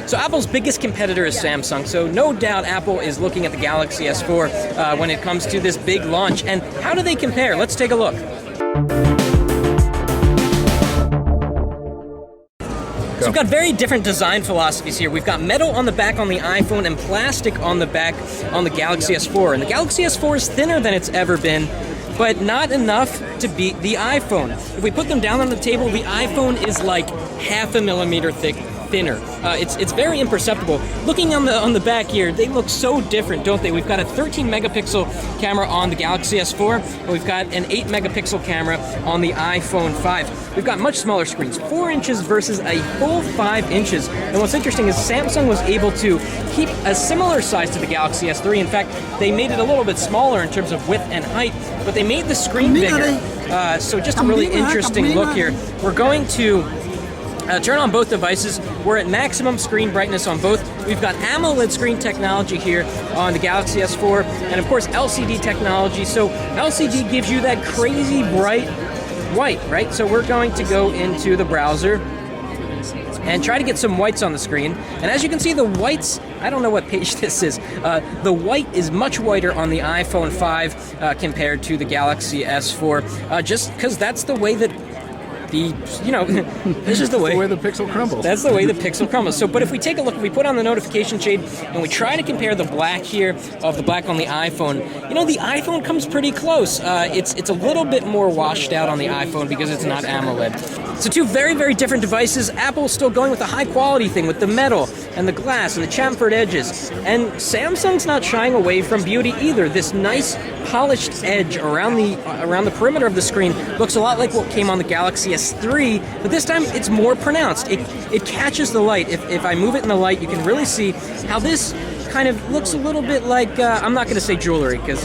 So Apple's biggest competitor is Samsung, so no doubt Apple is looking at the Galaxy S4 when it comes to this big launch. And how do they compare? Let's take a look. So we've got very different design philosophies here. We've got metal on the back on the iPhone and plastic on the back on the Galaxy S4. And the Galaxy S4 is thinner than it's ever been, but not enough to beat the iPhone. If we put them down on the table, the iPhone is like half a millimeter thinner. It's very imperceptible. Looking on the back here, they look so different, don't they? We've got a 13 megapixel camera on the Galaxy S4, and we've got an 8 megapixel camera on the iPhone 5. We've got much smaller screens, 4 inches versus a full 5 inches. And what's interesting is Samsung was able to keep a similar size to the Galaxy S3. In fact, they made it a little bit smaller in terms of width and height, but they made the screen bigger. So just a really interesting look here. We're going to turn on both devices. We're at maximum screen brightness on both. We've got AMOLED screen technology here on the Galaxy S4, and of course LCD technology. So LCD gives you that crazy bright white, right? So we're going to go into the browser and try to get some whites on the screen. And as you can see, the whites, I don't know what page this is, the white is much whiter on the iPhone 5 compared to the Galaxy S4, just because that's the way that this is the way the pixel crumbles. That's the way the pixel crumbles. So, but if we take a look, if we put on the notification shade and we try to compare the black here of the black on the iPhone, the iPhone comes pretty close. It's a little bit more washed out on the iPhone because it's not AMOLED. So two very, very different devices. Apple's still going with the high quality thing with the metal and the glass and the chamfered edges. And Samsung's not shying away from beauty either. This nice polished edge around the perimeter of the screen looks a lot like what came on the Galaxy S3, but this time it's more pronounced. It catches the light. If I move it in the light, you can really see how this kind of looks a little bit like, I'm not going to say jewelry because,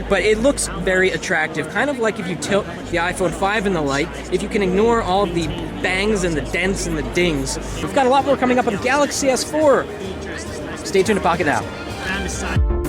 but it looks very attractive. Kind of like if you tilt the iPhone 5 in the light, if you can ignore all of the bangs and the dents and the dings. We've got a lot more coming up on the Galaxy S4. Stay tuned to Pocket Now.